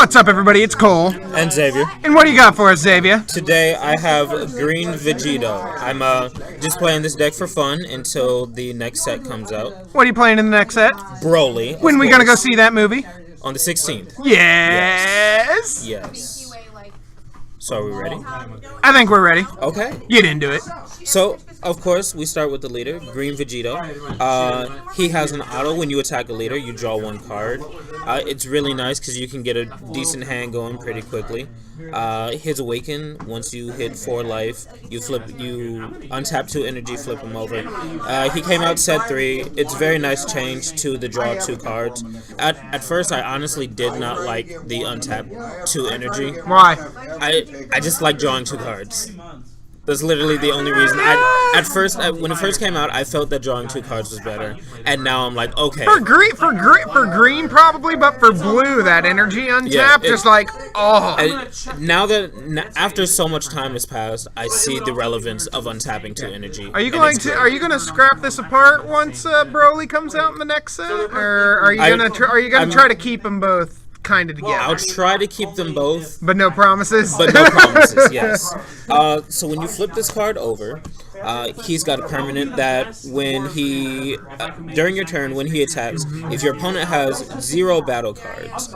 What's up, everybody? It's Cole. And Xavier. And what do you got for us, Xavier? Today I have green Vegito. I'm just playing this deck for fun until the next set comes out. What are you playing in the next set? Broly. When we gonna go see that movie? On the 16th. Yes. Yes. So are we ready? I think we're ready. Okay. Get into it. So, of course, we start with the leader, Green Vegito. He has an auto. When you attack a leader, you draw one card. It's really nice because you can get a decent hand going pretty quickly. His Awaken, once you hit 4 life, you untap 2 energy, flip him over. He came out set 3. It's a very nice change to the draw 2 cards. At first, I honestly did not like the untap 2 energy. Why? I just like drawing 2 cards. That's literally the only reason. When it first came out, I felt that drawing 2 cards was better, and now I'm like, okay. For green probably, but for blue, that energy untap, just like, oh. Now that after so much time has passed, I see the relevance of untapping 2 energy. Are you going to scrap this apart once Broly comes out in the next set, or are you gonna try to keep them both kind of together? I'll try to keep them both. But no promises? But no promises, yes. So when you flip this card over, he's got a permanent that when during your turn, when he attacks, if your opponent has 0 battle cards,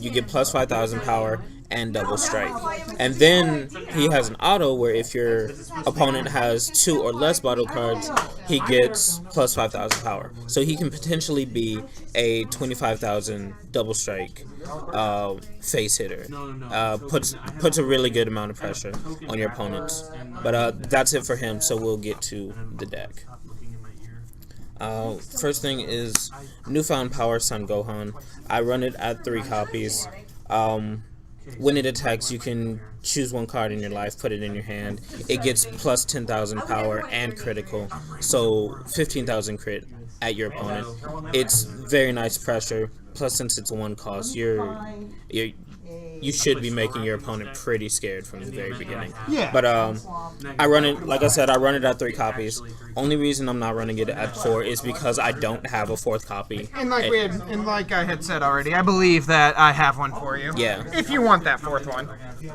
you get plus 5,000 power and double strike. And then he has an auto where if your opponent has 2 or less battle cards, he gets plus 5,000 power. So he can potentially be a 25,000 double strike face hitter. Puts a really good amount of pressure on your opponents. But that's it for him, so we'll get to the deck. First thing is Newfound Power Son Gohan. I run it at 3 copies. When it attacks, you can choose 1 card in your life, put it in your hand. It gets plus 10,000 power and critical, so 15,000 crit at your opponent. It's very nice pressure. Plus, since it's 1 cost, you should be making your opponent pretty scared from the very beginning. Yeah. But I run it, like I said, I run it at 3 copies. Only reason I'm not running it at 4 is because I don't have a 4th copy. And like I had said already, I believe that I have one for you. Yeah. If you want that 4th one.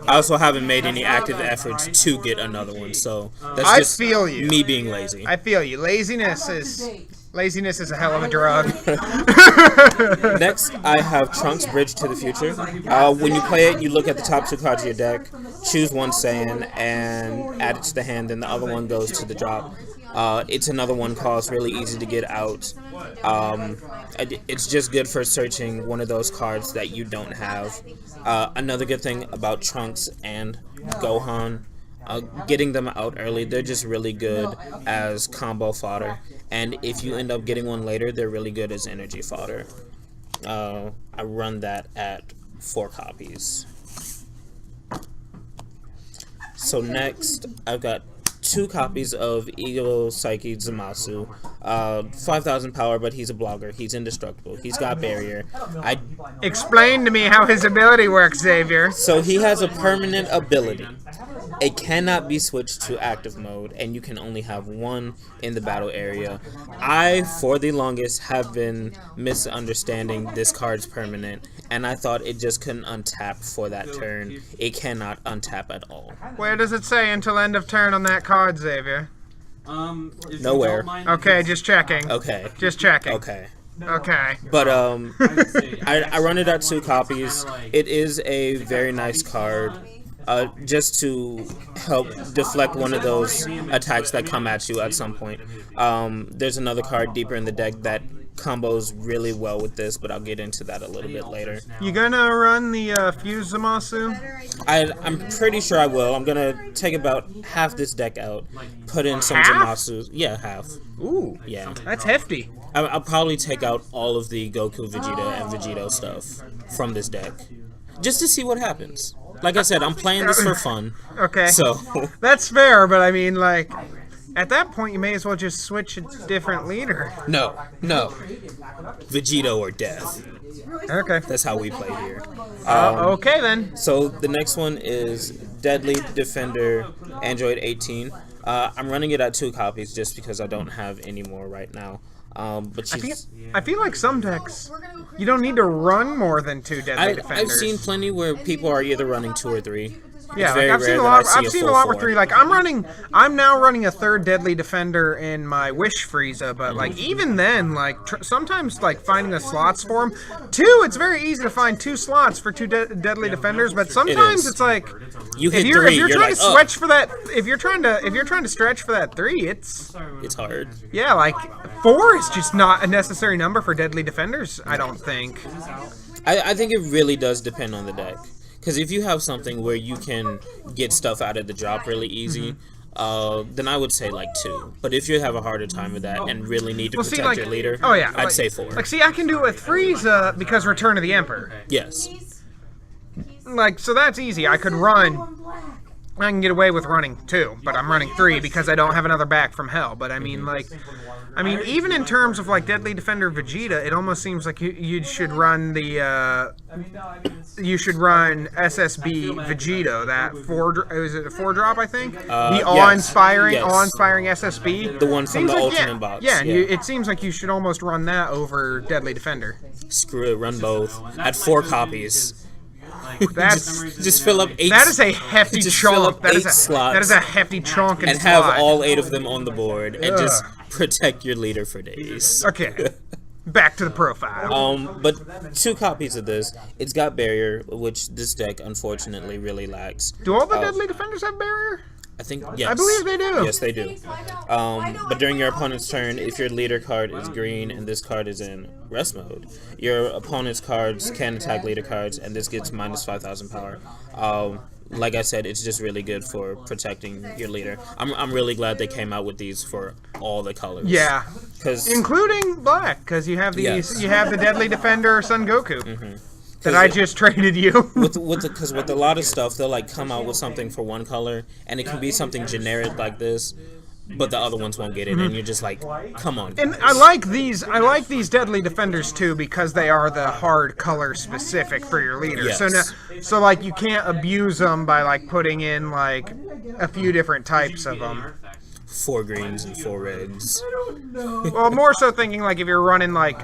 I also haven't made any active efforts to get another one, so that's just me being lazy. I feel you. Laziness is a hell of a drug. Next, I have Trunks Bridge to the Future. When you play it, you look at the top 2 cards of your deck, choose 1 Saiyan, and add it to the hand, and the other one goes to the drop. It's another 1 cost, really easy to get out. It's just good for searching one of those cards that you don't have. Another good thing about Trunks and Gohan, getting them out early, they're just really good as combo fodder. And if you end up getting one later, they're really good as energy fodder. I run that at 4 copies. So next, I've got 2 copies of Ego Psyche Zamasu. 5,000 power, but he's a blogger. He's indestructible. He's got barrier. Explain to me how his ability works, Xavier. So he has a permanent ability. It cannot be switched to active mode, and you can only have 1 in the battle area. I, for the longest, have been misunderstanding this card's permanent, and I thought it just couldn't untap for that turn. It cannot untap at all. Where does it say until end of turn on that card, Xavier? Nowhere. Okay, just checking. Okay. Just checking. Okay. Okay. But I run it at 2 copies. It is a very nice card. Just to help deflect one of those attacks that come at you at some point. There's another card deeper in the deck that combos really well with this, but I'll get into that a little bit later. You gonna run the Fuse Zamasu? I'm pretty sure I will. I'm gonna take about half this deck out, put in some Zamasus. Yeah, half. Ooh, yeah. That's hefty. I'll probably take out all of the Goku, Vegeta, and Vegito stuff from this deck, just to see what happens. Like I said, I'm playing this for fun. Okay. So that's fair, but I mean, like, at that point, you may as well just switch a different leader. No. Vegito or death. Okay. That's how we play here. Okay, then. So the next one is Deadly Defender Android 18. I'm running it at 2 copies just because I don't have any more right now. But she's... I feel like some decks, you don't need to run more than 2 Deadly Defenders. I've seen plenty where people are either running 2 or 3. Yeah, like I've seen a lot with 3. Like I'm now running a 3rd Deadly Defender in my Wish Frieza, but like even then, like sometimes like finding the slots for them. 2, it's very easy to find 2 slots for 2 Deadly Defenders, but sometimes it's like if you're trying like, to stretch for that, if you're trying to stretch for that 3, it's hard. Yeah, like 4 is just not a necessary number for Deadly Defenders, I don't think. I think it really does depend on the deck. Because if you have something where you can get stuff out of the drop really easy, then I would say like 2. But if you have a harder time with that and really need to protect your leader, I'd say 4. Like, see, I can do it with Frieza because Return of the Emperor. Yes. Like, so that's easy. I can get away with running 2, but I'm running 3 because I don't have another back from hell. But I mean, even in terms of like Deadly Defender Vegeta, it almost seems like you should run the SSB Vegito, that 4 is it a 4-drop, I think? The awe-inspiring SSB. The one from the Ultimate box. Yeah, it seems like you should almost run that over Deadly Defender. Screw it, run both at 4 copies. That's just fill up 8. That is a hefty chunk. That is a hefty chunk and have all 8 of them on the board and just protect your leader for days. Okay. Back to the profile. But 2 copies of this. It's got barrier, which this deck unfortunately really lacks. Do all the Deadly Defenders have barrier? I think yes. I believe they do. Yes, they do. But during your opponent's turn, if your leader card is green and this card is in rest mode, your opponent's cards can attack leader cards, and this gets minus 5,000 power. Like I said, it's just really good for protecting your leader. I'm really glad they came out with these for all the colors. Yeah, including black, because you have these. Yes. You have the Deadly Defender Son Goku. That I just traded you. Because with a lot of stuff, they'll like come out with something for one color, and it can be something generic like this, but the other ones won't get it, and you're just like, come on. And I like these Deadly Defenders too because they are the hard color specific for your leader. Yes. So like you can't abuse them by like putting in like a few different types of them. 4 greens and 4 reds. Well, more so thinking like if you're running like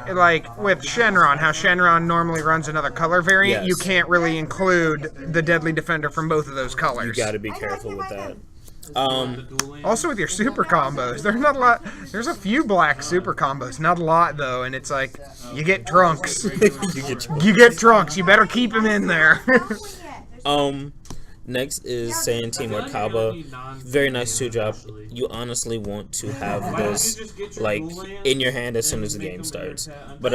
with Shenron, how Shenron normally runs another color variant, you can't really include the Deadly Defender from both of those colors. You gotta be careful with that. Also with your super combos, there's not a lot. There's a few black super combos, not a lot though, and it's like you get Trunks. You get Trunks. You better keep him in there. Next is Saiyan Team or Kaba. Very nice 2-drop. You honestly want to have this like in your hand as soon as the game starts. But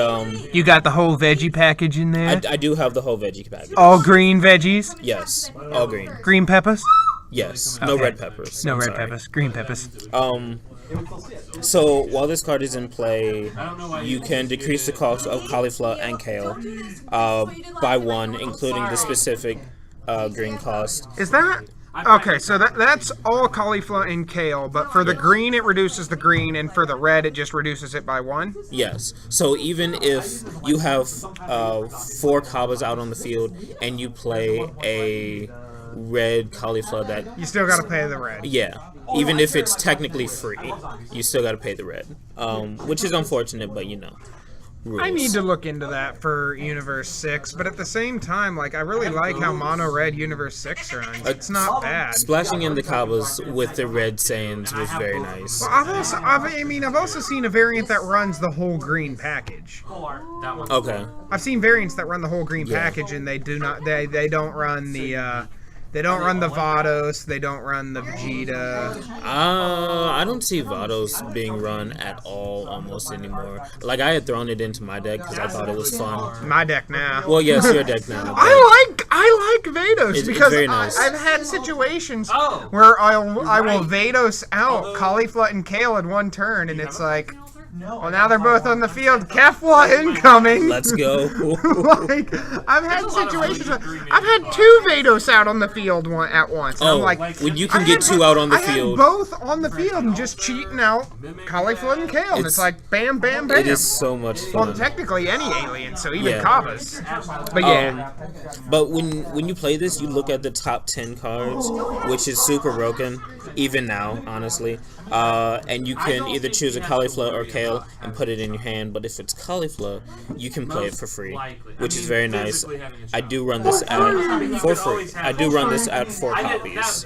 you got the whole veggie package in there? I do have the whole veggie package. All green veggies? Yes, all green. Green peppers? Yes, no red peppers. No red peppers, green peppers. So while this card is in play, you can decrease the cost of cauliflower and kale by 1, including the specific green cost. Is that okay? So that's all cauliflower and kale, but for the green it reduces the green, and for the red it just reduces it by 1. Yes. So even if you have 4 Kabas out on the field and you play a red cauliflower, that you still got to pay the red. Yeah. Even if it's technically free, you still got to pay the red, which is unfortunate, but you know. Rules. I need to look into that for Universe 6, but at the same time, like, I really like how Mono Red Universe 6 runs. It's not bad. Splashing in the Kabas with the red Saiyans was very nice. Well, I've also seen a variant that runs the whole green package. Okay. I've seen variants that run the whole green package, and they do not. They don't run the. They don't run the Vados. They don't run the Vegeta. I don't see Vados being run at all almost anymore. Like, I had thrown it into my deck because I thought it was fun. My deck now. Well, yes, your deck now. I like Vados because very nice. I've had situations where I will Vados out cauliflower and kale in one turn, and it's like, well, now they're both on the field. Kefla incoming. Let's go. Like, I've had situations where I've had 2 Vados out on the field at once. And I'm like, when you can get 2 out on the field. I had both on the field and just cheating out cauliflower and kale. And it's like bam, bam, bam. It is so much fun. Well, technically any alien, so even Kabas. But yeah. But when you play this, you look at the top 10 cards, which is super broken. even now, honestly. And you can either choose a cauliflower or kale and put it in your hand, but if it's cauliflower, you can play it for free, which is very nice. I do run this ad for free. I do run this at 4 copies.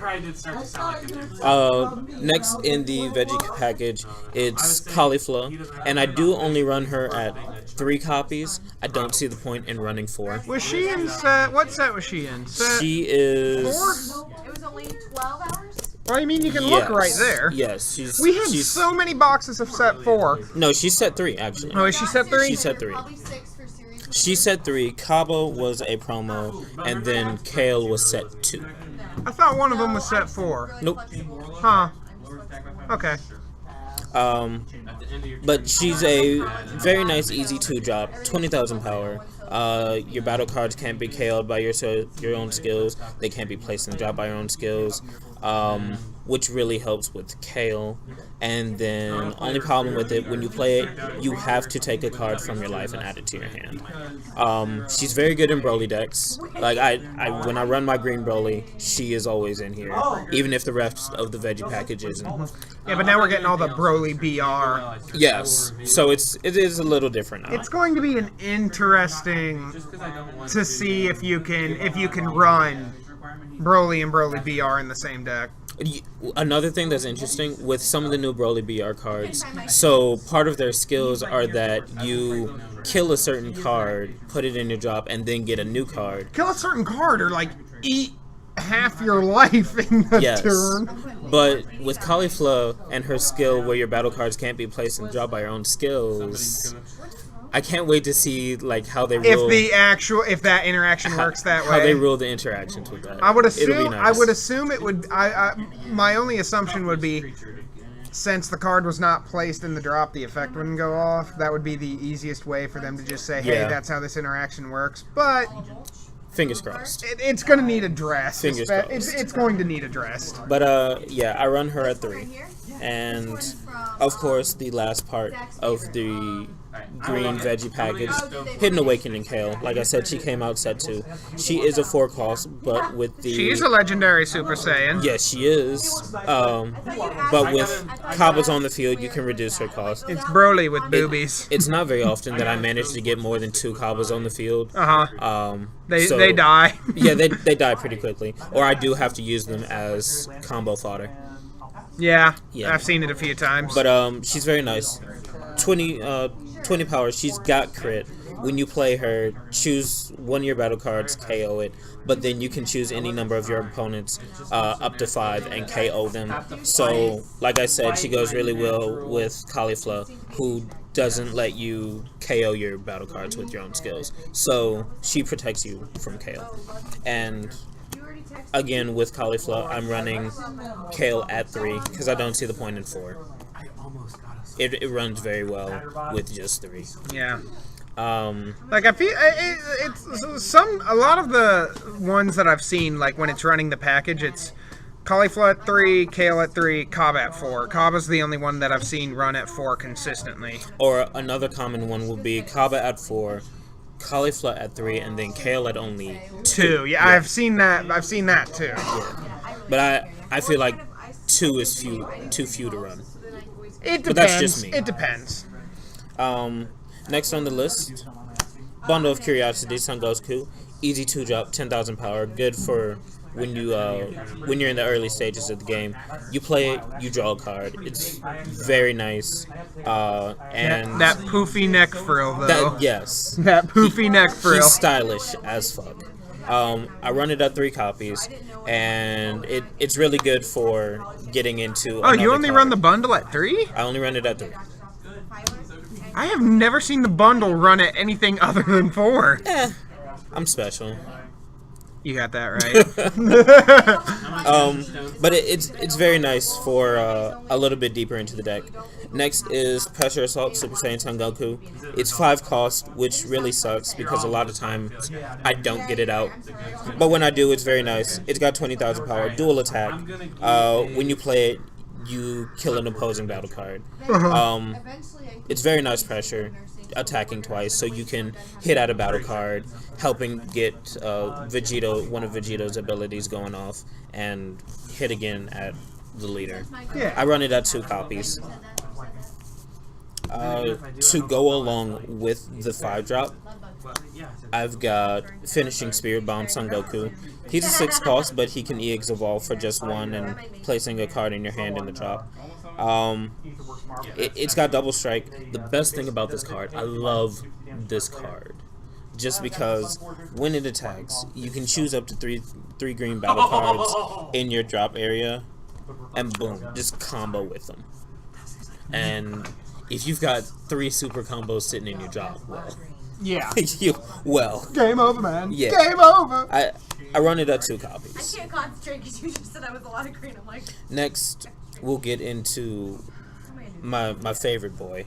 Next in the veggie package, it's cauliflower, and I do only run her at 3 copies. I don't see the point in running 4. Was she in set? What set was she in? Set she is 4? It was only 12 hours? Well, I mean, you can look right there. Yes, we had so many boxes of set 4. No, she's set 3 actually. Oh, is she set 3? She's set 3. She set 3. Cabo was a promo, and then Kale was set 2. I thought one of them was set 4. Nope. Huh. Okay. But she's a very nice, easy 2-drop, 20,000 power. Your battle cards can't be KO'd by your own skills. They can't be placed in the drop by your own skills, which really helps with Kale. And then, only problem with it, when you play it, you have to take a card from your life and add it to your hand. She's very good in Broly decks. Like, when I run my green Broly, she is always in here, even if the rest of the veggie package isn't. Yeah, but now we're getting all the Broly BR. Yes, so it is a little different now. It's going to be an interesting to see if you can run Broly and Broly BR in the same deck. Another thing that's interesting with some of the new Broly BR cards, so part of their skills are that you kill a certain card, put it in your drop, and then get a new card. Kill a certain card or like eat half your life in the turn. But with Cauliflower and her skill where your battle cards can't be placed in the drop by your own skills, I can't wait to see like how they rule. If that interaction works that way. How they rule the interactions with that. I would assume. It'll be nice. I would assume it would. My only assumption would be, since the card was not placed in the drop, the effect wouldn't go off. That would be the easiest way for them to just say, "Hey, that's how this interaction works." But fingers crossed. It's going to need addressed. Fingers crossed. It's going to need addressed. But yeah, I run her at 3, and of course the last part of the green veggie package, Hidden Awakening Kale. Like I said, she came out set 2. She is a 4 cost, but with the... She's a legendary Super Saiyan. Yes, she is. But with Cabas on the field, you can reduce her cost. It's Broly with boobies. It's not very often that I manage to get more than 2 Cabas on the field. They die. Yeah, they die pretty quickly. Or I do have to use them as combo fodder. Yeah, I've seen it a few times. But she's very nice. 20 power. She's got crit. When you play her, choose one of your battle cards, KO it, but then you can choose any number of your opponents up to 5 and KO them. So, like I said, she goes really well with Cauliflower, who doesn't let you KO your battle cards with your own skills. So, she protects you from KO. And again, with Cauliflower, I'm running Kale at 3 because I don't see the point in 4. It runs very well with just 3. Yeah. Like I feel it's a lot of the ones that I've seen, like when it's running the package, it's Cauliflower at 3, Kale at 3, Cobb at 4. Cobb is the only one that I've seen run at 4 consistently. Or another common one would be Kaba at 4, Cauliflower at 3, and then Kale at only 2. Yeah, I've seen that. I've seen that too. Yeah. But I feel like 2 is too few to run. It depends. But that's just me. It depends. Next on the list, Bundle of Curiosity, Son Goku. Easy 2-drop, 10,000 power. Good for when you're in the early stages of the game. You play it, you draw a card. It's very nice. And that poofy neck frill, though. Yes. That poofy neck frill. He's stylish as fuck. I run it at 3 copies, and it's really good for getting into. Oh, you only run the bundle at 3? I only run it at 3. I have never seen the bundle run at anything other than 4. I'm special. You got that right. But it's very nice for a little bit deeper into the deck. Next is Pressure Assault Super Saiyan Son Goku. It's 5 cost, which really sucks because a lot of times I don't get it out. But when I do, it's very nice. It's got 20,000 power, dual attack. When you play it, you kill an opposing battle card. It's very nice pressure, attacking twice, so you can hit at a battle card, helping get Vegito, one of Vegito's abilities going off, and hit again at the leader. Yeah. I run it at 2 copies. To go along with the 5-drop, I've got Finishing Spirit Bomb Son Goku. He's a 6 cost, but he can EX Evolve for just 1 and placing a card in your hand in the drop. It's got Double Strike. The best thing about this card, I love this card. Just because when it attacks, you can choose up to three green battle cards in your drop area, and boom, just combo with them. And if you've got 3 super combos sitting in your drop, well, yeah, game over, man. Yeah, game over. I run it at 2 copies. I can't concentrate because you just said I was a lot of green. I'm like. Next, we'll get into my favorite boy,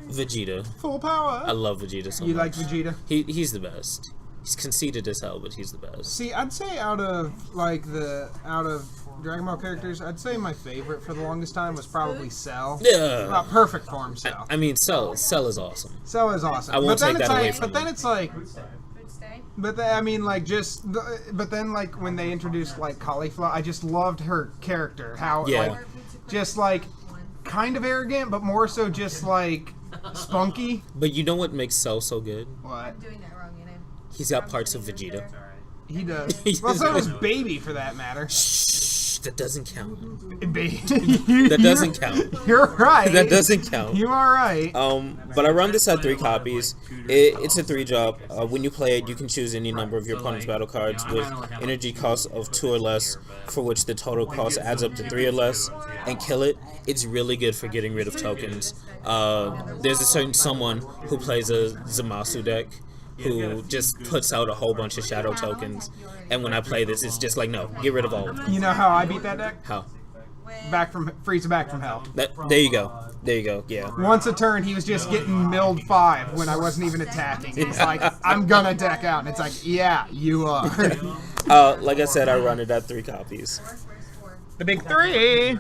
Vegeta. Full power. I love Vegeta so much. You like Vegeta? He's the best. He's conceited as hell, but he's the best. See, I'd say out of Dragon Ball characters, I'd say my favorite for the longest time was probably Cell. Yeah. Perfect form Cell. I mean, Cell is awesome. Cell is awesome. I won't take that away from But then it's like, but then like when they introduced like Cauliflower, I just loved her character. How like, just like kind of arrogant, but more so just like spunky. But you know what makes Cell so good? What? I'm doing that wrong, you know. He's got parts of Vegeta. He does. Well, so does Baby, for that matter. Shh, that doesn't count. That doesn't count. You're right. That doesn't count. You are right. But I run this at 3 copies. It's a 3-drop. When you play it, you can choose any number of your opponent's battle cards with energy cost of 2 or less, for which the total cost adds up to 3 or less, and kill it. It's really good for getting rid of tokens. There's a certain someone who plays a Zamasu deck who just puts out a whole bunch of shadow tokens, and when I play this, it's just like, no, get rid of all of them. You know how I beat that deck? How? Frieza back from hell. There you go, yeah. Once a turn, he was just getting milled 5 when I wasn't even attacking. He's like, I'm gonna deck out, and it's like, yeah, you are. Like I said, I run it at 3 copies. The big 3!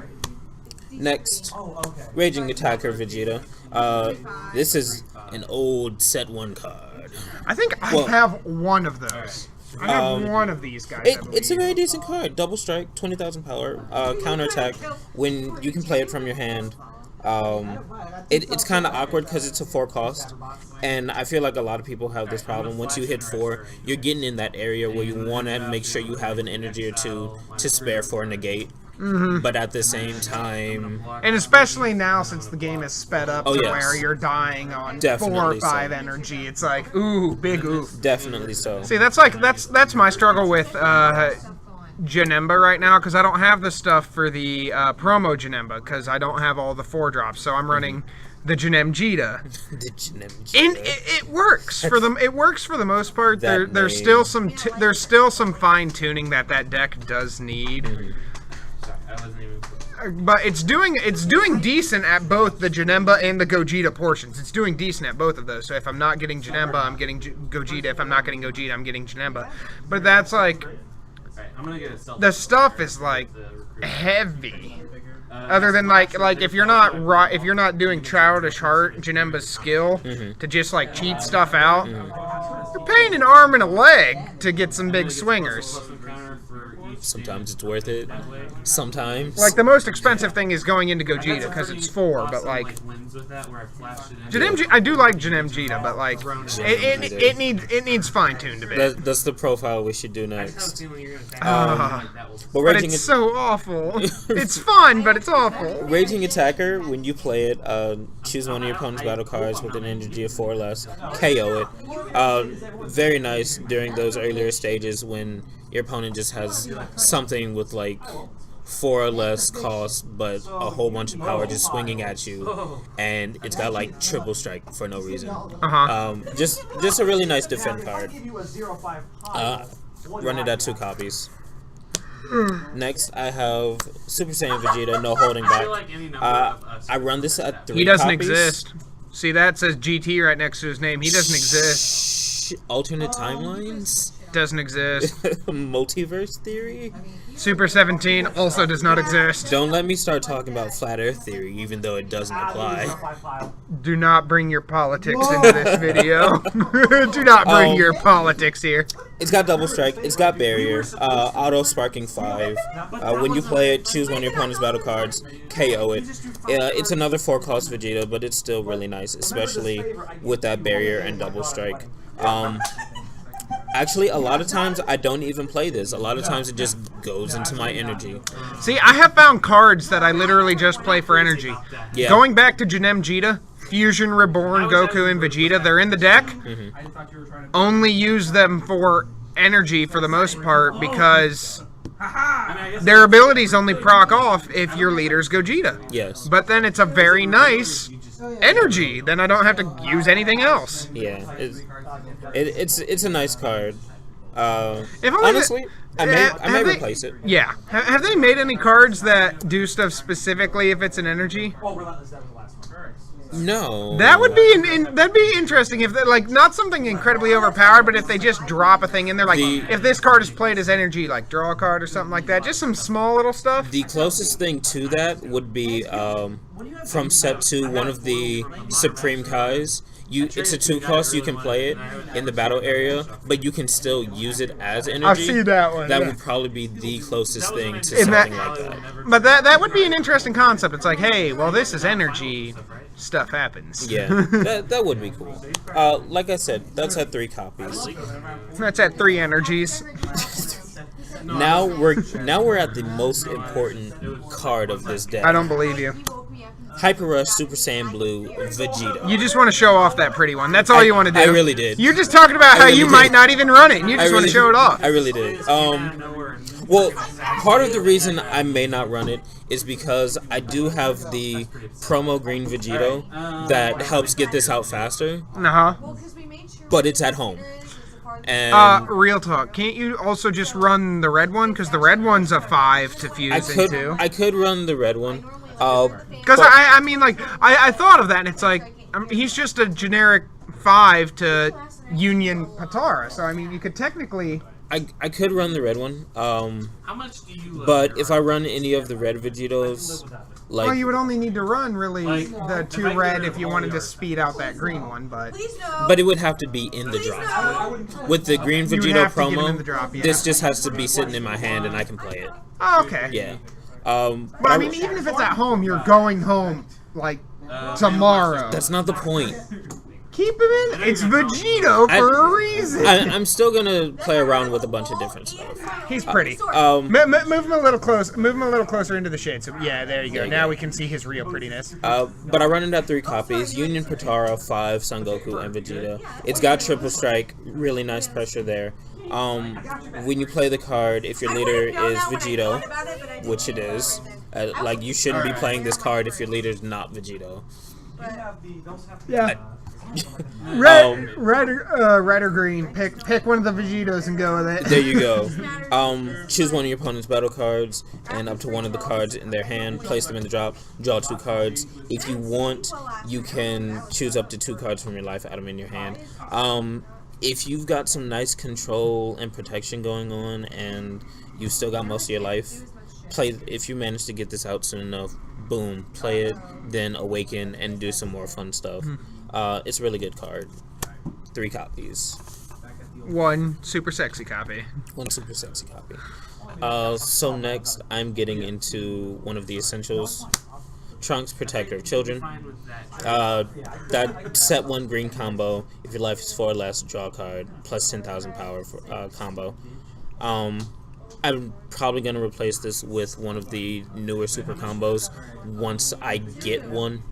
Next, Raging Attacker Vegeta. This is an old set 1 card. I think I have one of those. I have one of these guys. It's a very decent card. Double Strike, 20,000 power, counter attack when you can play it from your hand. It's kind of awkward because it's a 4 cost, and I feel like a lot of people have this problem. Once you hit 4, you're getting in that area where you want to make sure you have an energy or 2 to spare for a negate. But at the same time, and especially now since the game is sped up to where you're dying on 4 or 5 energy, it's like ooh, big oof. Definitely so. See, that's my struggle with Janemba right now, because I don't have the stuff for the promo Janemba, because I don't have all the 4-drops, so I'm running the Janemjita. And it works for them. It works for the most part. There's still some fine tuning that deck does need. But it's doing decent at both the Janemba and the Gogeta portions. It's doing decent at both of those. So if I'm not getting Janemba, I'm getting Gogeta. If I'm not getting Gogeta, I'm getting Janemba. But that's like, the stuff is like heavy. Other than like if you're not doing Childish Heart, Janemba's skill to just like cheat stuff out, you're paying an arm and a leg to get some big swingers. Sometimes it's worth it. Sometimes. Like, the most expensive thing is going into Gogeta, because it's 4, but, like... I do like Janemjita, but, like, it needs fine-tuned a bit. That's the profile we should do next. But it's so awful. It's fun, but it's awful. Raging Attacker, when you play it, choose one of your opponent's battle cards with an energy of 4 or less, KO it. Very nice during those earlier stages when your opponent just has something with like 4 or less cost, but a whole bunch of power just swinging at you, and it's got like triple strike for no reason. Just a really nice defend card. Run it at 2 copies. Next, I have Super Saiyan Vegeta, no holding back. I run this at 3 copies. He doesn't exist. See, that says GT right next to his name. He doesn't exist. Alternate timelines? Doesn't exist. Multiverse theory? Super 17 also does not exist. Don't let me start talking about flat Earth theory, even though it doesn't apply. Do not bring your politics into this video. Do not bring your politics here. It's got double strike. It's got barrier. Auto sparking 5. When you play it, choose one of your opponent's battle cards. KO it. It's another 4-cost Vegito, but it's still really nice, especially with that barrier and double strike. Actually, a lot of times I don't even play this. A lot of times it just goes into my energy. See, I have found cards that I literally just play for energy. Yeah. Going back to Genem Jita, Fusion Reborn, Goku, and Vegeta, they're in the deck. Only use them for energy for the most part because their abilities only proc off if your leader's Gogeta. Yes. But then it's a very nice energy. Then I don't have to use anything else. Yeah. It's a nice card. If only Honestly, I may replace it. Yeah. Have they made any cards that do stuff specifically if it's an energy? No. That would be that'd be interesting if they like not something incredibly overpowered, but if they just drop a thing in there, like if this card is played as energy, like draw a card or something like that, just some small little stuff. The closest thing to that would be from set 2, one of the Supreme Kais. It's a 2-cost. You can play it in the battle area, but you can still use it as energy. I've seen that one. That yeah. would probably be the closest thing to something like that. But that would be an interesting concept. It's like, hey, well, this is energy. Stuff happens. Yeah, that would be cool. Like I said, that's at 3 copies. That's at 3 energies. Now we're at the most important card of this deck. I don't believe you. Hyper Rush Super Saiyan Blue Vegito. You just want to show off that pretty one. That's all you want to do. I really did. You're just talking about how you might not even run it, and you just want to show it off. I really did. Well, part of the reason I may not run it is because I do have the promo green Vegito that helps get this out faster. But it's at home. And real talk. Can't you also just run the red one? Because the red one's a 5 to fuse into. I could run the red one. Because I mean, like, I thought of that, and it's like, he's just a generic 5 to Union Patara. So, I mean, you could technically... I could run the red one. How much do you but if I run any of the red Vegitos, like... Well, you would only need to run, really, the 2 red if you wanted to speed out that green one, but... But it would have to be in the drop. With the green Vegito promo, this just has to be sitting in my hand and I can play it. Oh, okay. Yeah. But I mean, even if it's at home, you're going home, like, tomorrow. That's not the point. Keep him in. It's Vegito for a reason. I'm still gonna play around with a bunch of different stuff. He's pretty. Move him a little close. Move him a little closer into the shade. So yeah, there you go. Now we can see his real prettiness. But I run it at 3 copies: Union Patara, 5 Son Goku, and Vegeta. It's got triple strike. Really nice pressure there. When you play the card, if your leader is Vegito, which it is, like you shouldn't be playing this card if your leader's not Vegito. Yeah. Red or green. Pick one of the Vegitos and go with it. There you go. Choose one of your opponent's battle cards and up to one of the cards in their hand. Place them in the drop. Draw 2 cards. If you want, you can choose up to 2 cards from your life. Add them in your hand. If you've got some nice control and protection going on, and you've still got most of your life, play. If you manage to get this out soon enough, boom, play it. Then awaken and do some more fun stuff. It's a really good card. 3 copies. 1 super sexy copy. 1 super sexy copy. So next, I'm getting into one of the essentials. Trunks, Protector of Children. That set 1 green combo. If your life is 4 or less, draw a card. Plus 10,000 power for combo. I'm probably going to replace this with one of the newer super combos once I get one.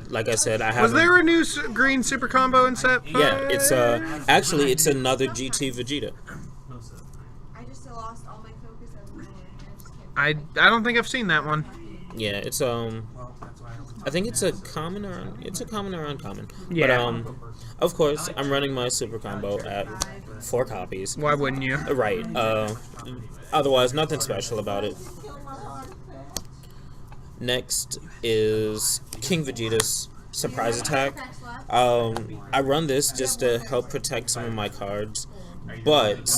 Like I said, I have. Was there a new green super combo in set 5? Yeah, it's actually it's another GT Vegeta. I just lost all my focus as well. I don't think I've seen that one. Yeah, it's I think it's a common or uncommon. Yeah. But of course, I'm running my super combo at 4 copies. Why wouldn't you? Right. Otherwise, nothing special about it. Next is King Vegeta's Surprise Attack. I run this just to help protect some of my cards, but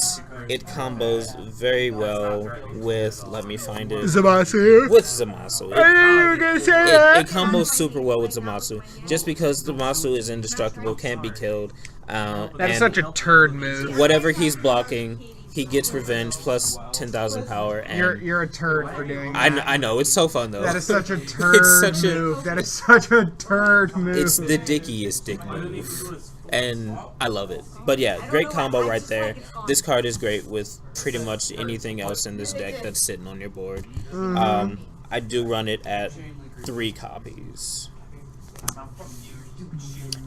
it combos very well with, let me find it, Zamasu. with Zamasu. I knew you were gonna say that. It combos super well with Zamasu, just because Zamasu is indestructible, can't be killed. That is such a turd move. Whatever he's blocking, he gets revenge plus 10,000 power. And You're a turd for doing that. I know, it's so fun though. That is such a turd move. That is such a turd move. It's the dickiest dick move. And I love it. But yeah, great combo right there. This card is great with pretty much anything else in this deck that's sitting on your board. I do run it at 3 copies.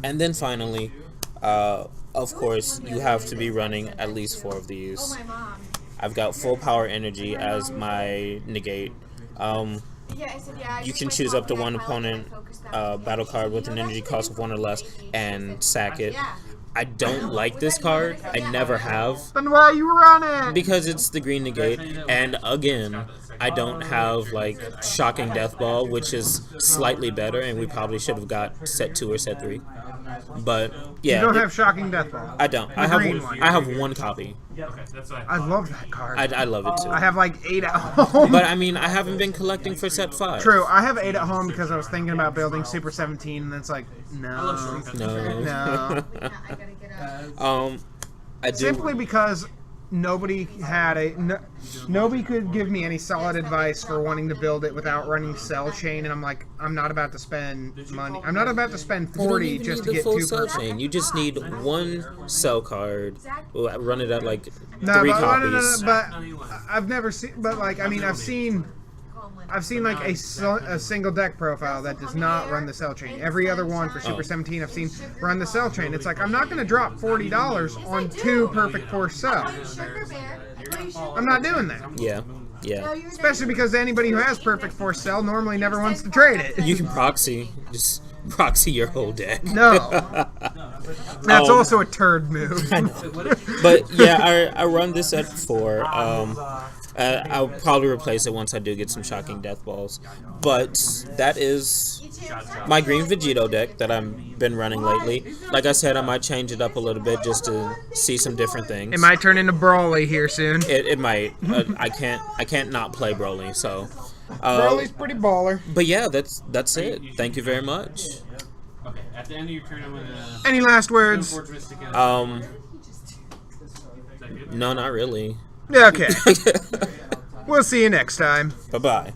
And then finally, of course, you have to be running at least 4 of these. I've got full power energy as my negate. You can choose up to 1 opponent battle card with an energy cost of 1 or less and sack it. I don't like this card. I never have. Then why you run it? Because it's the green negate, and again, I don't have like Shocking Death Ball, which is slightly better, and we probably should have got set 2 or set 3. But yeah, You don't have Shocking Death Ball. I don't. The green one. I have 1 copy. Okay, that's fine. I love that card. I love it too. I have like 8 at home. But I mean, I haven't been collecting for set 5. True, I have 8 at home because I was thinking about building Super 17, and it's like, no. No. I do. Simply because nobody had nobody could give me any solid advice for wanting to build it without running Cell Chain, and I'm like, I'm not about to spend money. I'm not about to spend 40 just to get 2 cell chain. You just need 1 cell card. Run it at like 3 copies. But I've never seen. But like, I mean, I've seen like a single deck profile that does not run the Cell Chain. Every other one for Super 17 I've seen run the Cell Chain. It's like, I'm not going to drop $40 on 2 perfect force cells. I'm not doing that. Yeah. Yeah. Especially because anybody who has perfect force cell normally never wants to trade it. You can proxy. Just proxy your whole deck. No. That's also a turd move. I know. But yeah, I run this at 4. I'll probably replace it once I do get some Shocking Death Balls. But that is my green Vegito deck that I've been running lately. Like I said, I might change it up a little bit just to see some different things. It might turn into Broly here soon. It might. I can't not play Broly. So Broly's pretty baller. But yeah, that's it. Thank you very much. Okay, at the end of your turn, I'm gonna. Any last words? No, not really. Yeah, okay. We'll see you next time. Bye-bye.